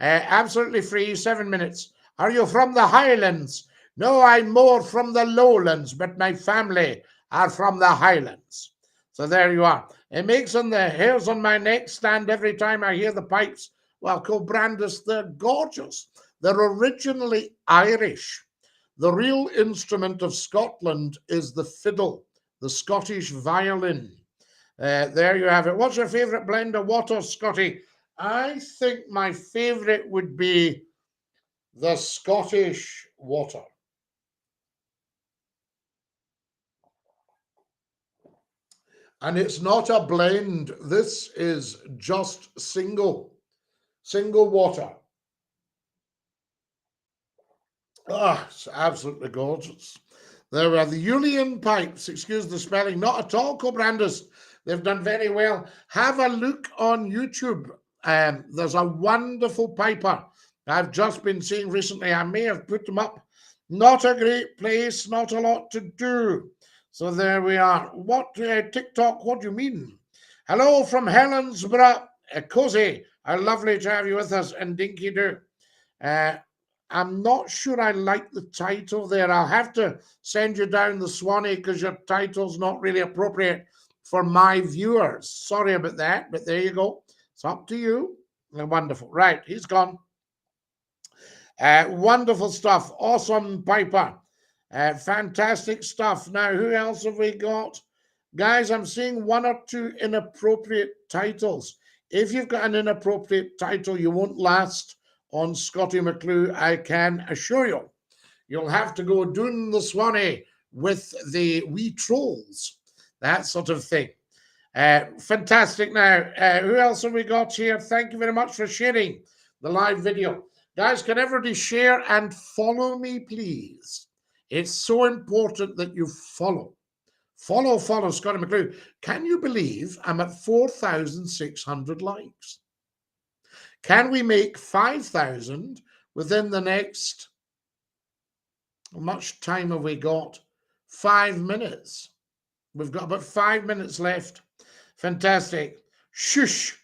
A: Absolutely free, 7 minutes. Are you from the Highlands? No, I'm more from the Lowlands, but my family are from the Highlands. So there you are. It makes on the hairs on my neck stand every time I hear the pipes. Well, Brandis, they're gorgeous. They're originally Irish. The real instrument of Scotland is the fiddle, the Scottish violin. There you have it. What's your favourite blend of water, Scotty? I think my favourite would be the Scottish water. And it's not a blend. This is just single water. It's absolutely gorgeous. There are the Julian pipes. Excuse the spelling. Not at all, Brandis. They've done very well. Have a look on YouTube. There's a wonderful piper I've just been seeing recently. I may have put them up. Not a great place, not a lot to do. So there we are. What, TikTok, what do you mean? Hello from Helensburgh, Cozy. Lovely to have you with us, and Dinky-Doo. I'm not sure I like the title there. I'll have to send you down the Swanee because your title's not really appropriate for my viewers. Sorry about that, but there you go. It's up to you. Wonderful. Right, he's gone. Wonderful stuff. Awesome piper. Fantastic stuff. Now, who else have we got? Guys, I'm seeing one or two inappropriate titles. If you've got an inappropriate title, you won't last on Scottie McCLUE, I can assure you. You'll have to go doon the Swanee with the wee trolls, that sort of thing. Fantastic. Now, who else have we got here? Thank you very much for sharing the live video. Guys, can everybody share and follow me, please? It's so important that you follow. Follow Scottie McCLUE. Can you believe I'm at 4,600 likes? Can we make 5,000 within the next, how much time have we got? 5 minutes. We've got about 5 minutes left. Fantastic. Shush.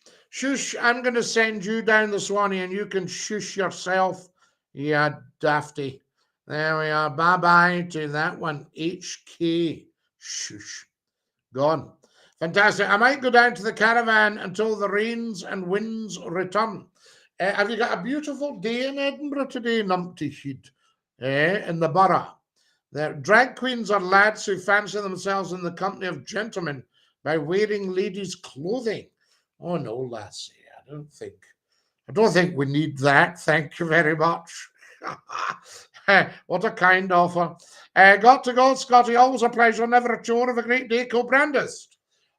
A: I'm going to send you down the Swanee and you can shush yourself. Yeah, dafty. There we are. Bye-bye to that one. HK. Shush. Gone. Fantastic. I might go down to the caravan until the rains and winds return. Have you got a beautiful day in Edinburgh today, Numpty Head? In the borough. The drag queens are lads who fancy themselves in the company of gentlemen by wearing ladies' clothing. Oh no, lassie, I don't think we need that. Thank you very much. What a kind offer. Got to go, Scotty. Always a pleasure, never a chore. Have a great day, co-Brandis.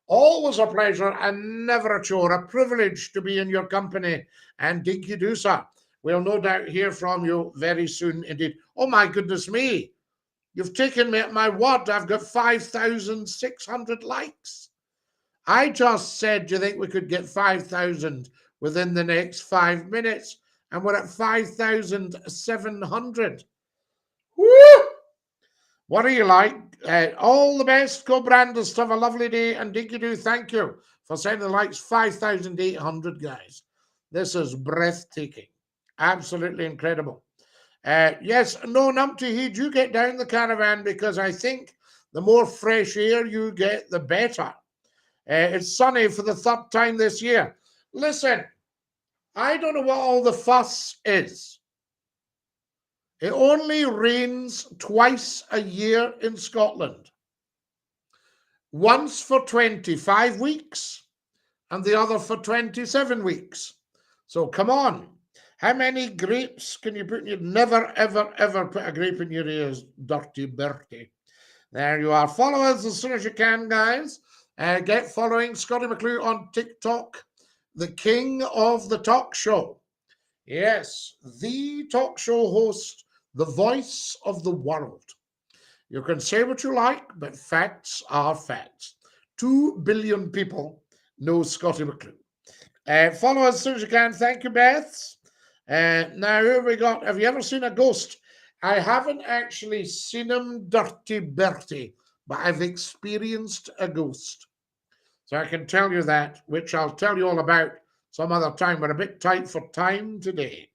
A: Always a pleasure and never a chore. A privilege to be in your company. And Dinky-Doo, sir. We'll no doubt hear from you very soon indeed. Oh my goodness me. You've taken me at my word. I've got 5,600 likes. I just said, do you think we could get 5,000 within the next 5 minutes? And we're at 5,700. Woo! What do you like? All the best. Go Brandis. Have a lovely day. And Dinky-Doo, thank you for sending the likes. 5,800, guys. This is breathtaking. Absolutely incredible. Yes, no, Numpty Heed, you get down the caravan because I think the more fresh air you get, the better. It's sunny for the third time this year. Listen, I don't know what all the fuss is. It only rains twice a year in Scotland. Once for 25 weeks and the other for 27 weeks. So come on. How many grapes can you put in your... Never, ever, ever put a grape in your ears, dirty Bertie. There you are. Follow us as soon as you can, guys. Get following Scottie McCLUE on TikTok, the king of the talk show. Yes, the talk show host, the voice of the world. You can say what you like, but facts are facts. 2 billion people know Scottie McCLUE. Follow us as soon as you can. Thank you, Beths. Now, here we got. Have you ever seen a ghost? I haven't actually seen him, dirty Bertie, but I've experienced a ghost. So I can tell you that, which I'll tell you all about some other time. We're a bit tight for time today.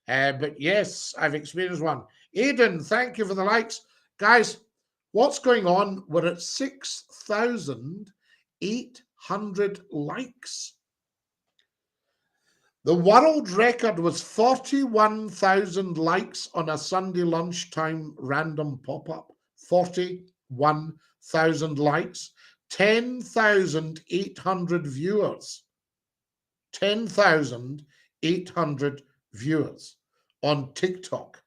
A: But yes, I've experienced one. Aidan, thank you for the likes. Guys, what's going on? We're at 6,800 likes. The world record was 41,000 likes on a Sunday lunchtime random pop-up. 41,000 likes. 10,800 viewers. 10,800 viewers on TikTok.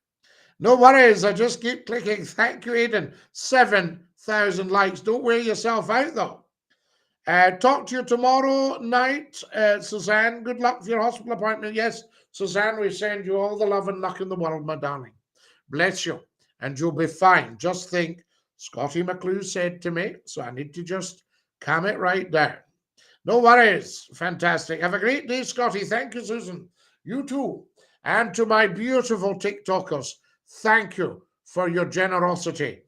A: No worries, I just keep clicking. Thank you, Aidan. 7,000 likes. Don't wear yourself out, though. Talk to you tomorrow night, Suzanne. Good luck for your hospital appointment. Yes, Suzanne, we send you all the love and luck in the world, my darling. Bless you, and you'll be fine. Just think, Scottie McCLUE said to me, so I need to just calm it right down. No worries. Fantastic. Have a great day, Scottie. Thank you, Susan. You too. And to my beautiful TikTokers, thank you for your generosity.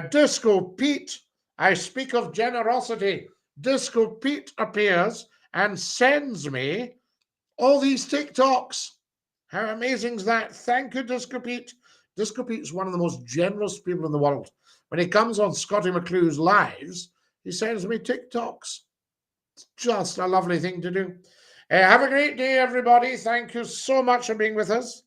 A: Disco Pete, I speak of generosity. Disco Pete appears and sends me all these TikToks. How amazing is that? Thank you, Disco Pete. Disco Pete is one of the most generous people in the world. When he comes on Scottie McCLUE's lives, he sends me TikToks. It's just a lovely thing to do. Have a great day, everybody. Thank you so much for being with us.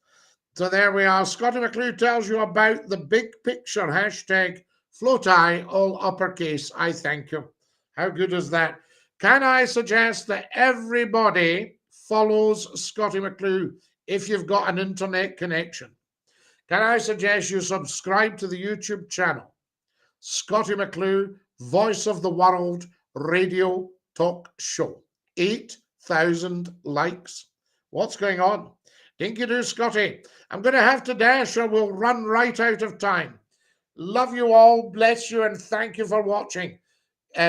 A: So there we are. Scottie McCLUE tells you about the big picture. Hashtag FLOTI, all uppercase. I thank you. How good is that? Can I suggest that everybody follows Scottie McCLUE if you've got an internet connection? Can I suggest you subscribe to the YouTube channel? Scottie McCLUE, Voice of the World Radio Talk Show. 8,000 likes. What's going on? Dinky-Doo, Scottie. I'm going to have to dash or we'll run right out of time. Love you all. Bless you and thank you for watching.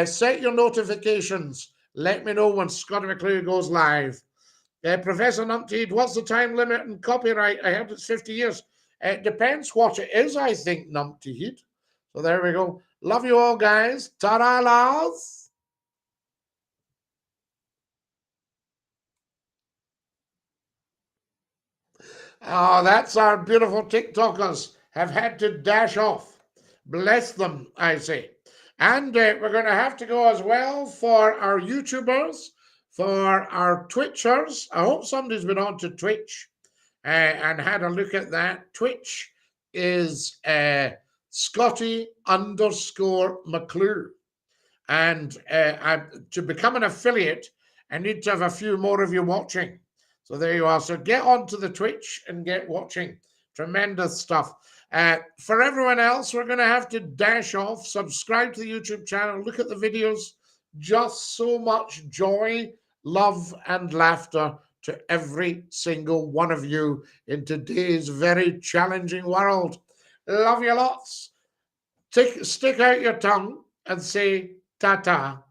A: Set your notifications. Let me know when Scottie McCLUE goes live. Professor Numpty, what's the time limit and copyright? I heard it's 50 years. It depends what it is, I think, Numpty. So there we go. Love you all, guys. Ta-da, lads. Oh, that's our beautiful TikTokers have had to dash off. Bless them, I say. And we're going to have to go as well for our YouTubers, for our Twitchers. I hope somebody's been on to Twitch and had a look at that. Twitch is Scottie_McCLUE. And to become an affiliate, I need to have a few more of you watching. So there you are. So get onto the Twitch and get watching. Tremendous stuff. For everyone else, we're going to have to dash off. Subscribe to the YouTube channel. Look at the videos. Just so much joy, love, and laughter to every single one of you in today's very challenging world. Love you lots. Stick out your tongue and say ta-ta.